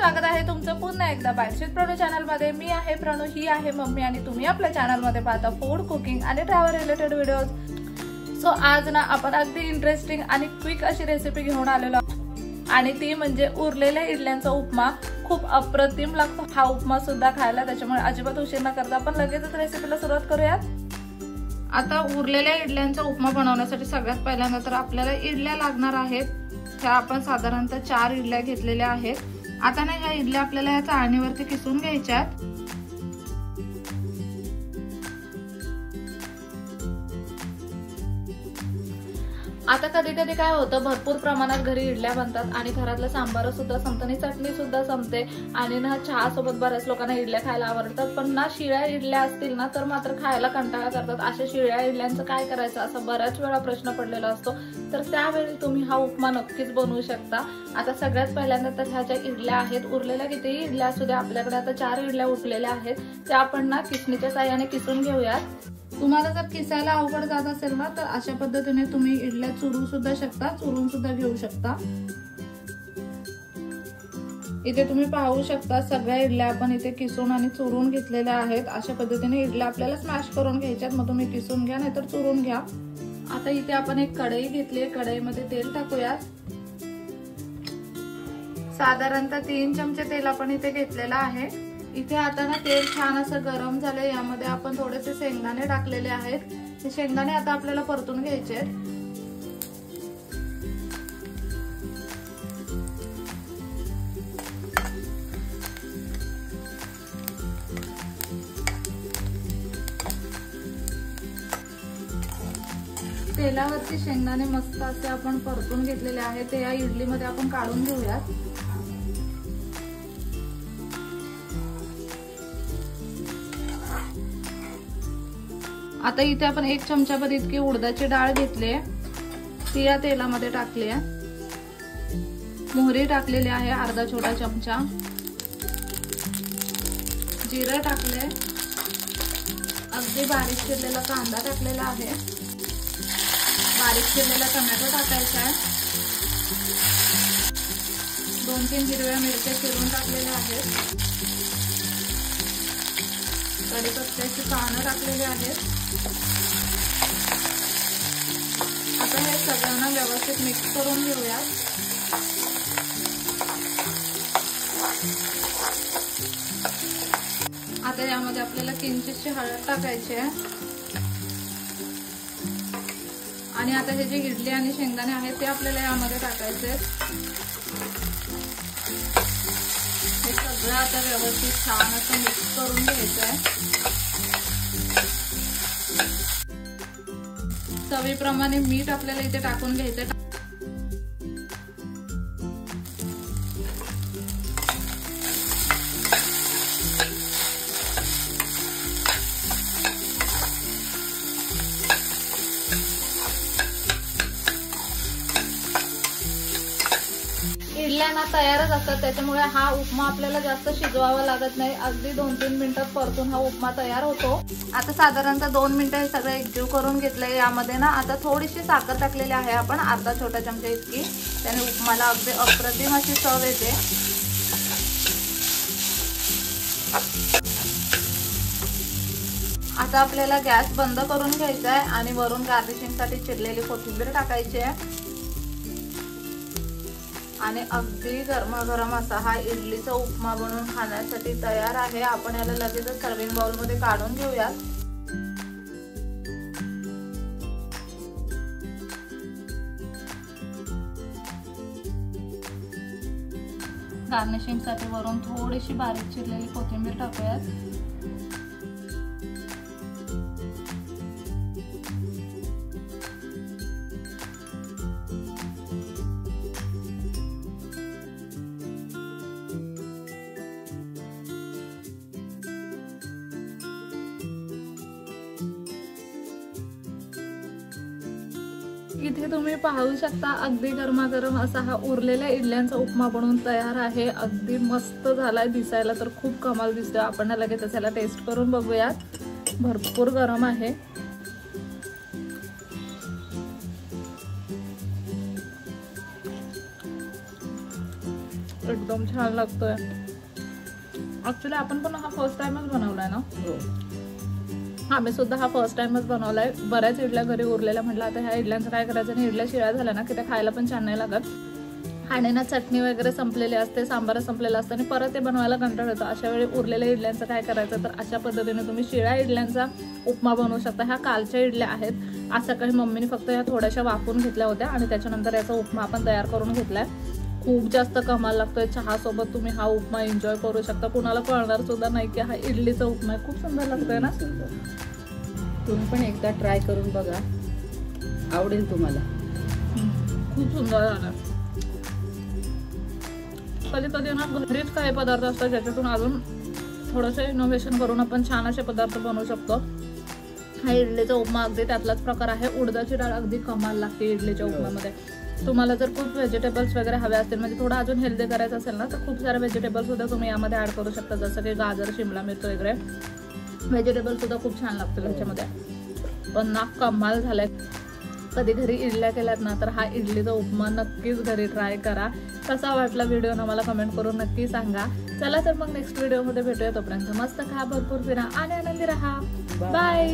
स्वागत आहे तुमचं पुन्हा एकदा बाईट्स विथ प्रणू चॅनल मध्ये। मी आहे प्रणू, ही आहे मम्मी आणि तुम्ही आपल्या चॅनल मध्ये पाहता फूड, कुकिंग आणि ट्रॅव्हल रिलेटेड व्हिडिओज। सो आज ना आपण अगदी इंटरेस्टिंग आणि क्विक अशी रेसिपी घेऊन आलेलो आणि ती म्हणजे उरलेल्या इडल्यांचा उपमा। खूप अप्रतिम लागतो हा उपमा सुद्धा खायला, त्याच्यामुळे अजिबात उशीर न करता आपण लगेचच रेसिपीला सुरुवात करूयात। आता उरलेल्या इडल्यांचा उपमा बनवण्यासाठी सगळ्यात पहिल्यांदा तर आपल्याला इडल्या लागणार आहेत। ह्या आपण साधारणतः 4 इडल्या घेतलेल्या आहेत। आता ना ह्या इडल्या आपल्याला या चाळणीवरती किसून घ्यायच्यात। आता कधी कधी काय होतं, भरपूर प्रमाणात घरी इडल्या बनतात आणि घरातलं सांबार सुद्धा संपतं आणि चटणी सुद्धा संपते आणि ना चहा सोबत बऱ्याच लोकांना इडल्या खायला आवडतात, पण ना शिळ्या इडल्या असतील ना तर मात्र खायला कंटाळा करतात। अशा शिळ्या इडल्यांचं काय करायचं असा बऱ्याच वेळा प्रश्न पडलेला असतो, तर त्यावेळी तुम्ही हा उपमा नक्कीच बनवू शकता। आता सगळ्यात पहिल्यांदा तर ह्या ज्या इडल्या आहेत, उरलेल्या कितीही इडल्या असू द्या, आपल्याकडे आता 4 इडल्या उरलेल्या आहेत, त्या आपण ना किसणीच्या साहाय्याने किसून घेऊयात। तुम्हाला जर किसायला अवघड जात असेल ना तर अशा पद्धतीने तुम्ही इडल्या चुरू सुद्धा शकता, चुरून सुद्धा घेऊ शकता। इथे तुम्ही पाहू शकता सगळ्या इडल्या आपण इथे किसून आणि चुरून घेतलेल्या आहेत। अशा पद्धतीने इडल्या आपल्याला स्मॅश करून घ्यायच्यात, मग तुम्ही किसून घ्या नाहीतर चुरून घ्या। आता इथे आपण एक कढई घेतली आहे, कढईमध्ये तेल टाकूयात। साधारणतः 3 चमचे तेल आपण इथे घेतलेला आहे। इथे आता ना तेल छान असं गरम झालंय, यामध्ये आपण थोडेसे शेंगदाणे टाकलेले आहेत। हे शेंगदाणे आता आपल्याला परतून घ्यायचे आहेत। तेलावरती शेंगदाणे मस्त असे आपण परतून घेतलेले आहेत, ते या इडलीमध्ये आपण काढून घेऊयात। आता इथे आपण 1 चमचाभर इतकी उडदाची डाळ घेतली, ती या तेलामध्ये टाकली आहे। मोहरी टाकलेली आहे अर्धा छोटा चमचा, जिरं टाकले, अगदी बारीक चिरलेला कांदा टाकलेला आहे, बारीक चिरलेला टोमॅटो टाकायचा आहे, 2-3 हिरव्या मिरच्या चिरून टाकलेल्या आहेत, कढीपत्त्याची पानं टाकलेली आहेत। आता हे सगळ्यांना व्यवस्थित मिक्स करून घेऊया। आता यामध्ये आपल्याला किंचितशी हळद टाकायची आहे आणि आता हे जे इडली आणि शेंगदाणे आहेत ते आपल्याला यामध्ये टाकायचे आहेत। हे सगळं आता व्यवस्थित छान असं मिक्स करून घ्यायचं आहे। चवीप्रमाणे मीठ आपल्याला इथे टाकून घ्यायचं। इडल्या ना तयारच असतात, त्याच्यामुळे हा उपमा आपल्याला जास्त शिजवावा लागत नाही, अगदी 2-3 मिनिटात परतून हा उपमा तयार होतो। आता साधारणतः 2 मिनिटं हे सगळं एकजीव करून घेतलंय। यामध्ये ना आता थोडीशी साखर टाकलेली आहे आपण, अर्धा छोटा चमचा इतकी, त्याने उपमाला अगदी अप्रतिम अशी चव येते। आता आपल्याला गॅस बंद करून घ्यायचा आहे आणि वरून गार्निशिंगसाठी चिरलेली कोथिंबीर टाकायची आहे आणि अगदी गरमागरम असा हा इडलीचा उपमा बनवून खाण्यासाठी तयार आहे। आपण याला लगेचच सर्विंग बाउल मध्ये काढून घेऊयात। गार्निशिंग साठी वरून थोडीशी बारीक चिरलेली कोथिंबीर टाकूयात। इथे तुम्ही पाहू शकता अगदी गरमागरम असा हा उरलेल्या इडल्यांचा उपमा बनवून तयार आहे। अगदी मस्त झालाय, दिसायला तर खूप कमाल दिसतोय। आपण लगेच त्याला टेस्ट करून बघूयात। भरपूर गरम आहे। एकदम छान लागतोय. ऍक्च्युली आपण पण हा फर्स्ट टाइमच बनवलाय ना. आम्ही सुद्धा हा फर्स्ट टाइमच बनवलाय. बऱ्याच इडल्या घरी उरलेल्या, म्हटलं आता ह्या इडल्यांचं काय करायचं. आणि इडल्या शिळ्या झाल्या ना की त्या खायला पण छान नाही लागत. आणि ना चटणी वगैरे संपलेली असते, सांबार संपलेलं असतं आणि परत ते बनवायला कंटाळा येतो. अशा वेळी उरलेल्या इडल्यांचं काय करायचं, तर अशा पद्धतीने तुम्ही शिळ्या इडल्यांचा उपमा बनवू शकता. ह्या कालच्या इडल्या आहेत. आज सकाळी मम्मीने फक्त ह्या थोड्याशा वाफवून घेतल्या होत्या आणि त्याच्यानंतर याचा उपमा आपण तयार करून घेतलाय. खूप जास्त कमाल लागतोय. चहा सोबत तुम्ही हा उपमा एन्जॉय करू शकता. कुणाला कळणार सुद्धा नाही की हा इडलीचा उपमा आहे. खूप सुंदर लागतोय ना. तुम्ही पण एकदा ट्राय करून बघा, आवडेल तुम्हाला. खूप सुंदर झालं. कधी कधी ना घरीच काही पदार्थ असतात ज्याच्यातून अजून थोडंसं इनोव्हेशन करून आपण छान असे पदार्थ बनवू शकतो. हा इडलीचा उपमा अगदी त्यातलाच प्रकार आहे. उडदाची डाळ अगदी कमाल लागते इडलीच्या उपम्यामध्ये. तुम्हाला जर खूप व्हेजिटेबल्स वगैरे हवे असतील, म्हणजे थोडं अजून हेल्दी करायचं असेल ना, तर खूप सारे व्हेजिटेबल्स सुद्धा तुम्ही यामध्ये ऍड करू शकता. जसं की गाजर, शिमला मिरची वगैरे व्हेजिटेबल सुद्धा खूप छान लागतील ह्याच्यामध्ये. पण ना कमाल झालाय. कधी घरी इडल्या केल्यात ना तर हा इडलीचा उपमा नक्कीच घरी ट्राय करा. कसा वाटला व्हिडिओ ना मला कमेंट करून नक्की सांगा. चला तर मग नेक्स्ट व्हिडिओमध्ये भेटूया. तोपर्यंत मस्त खा, भरपूर फिरा आणि आनंदी राहा. बाय.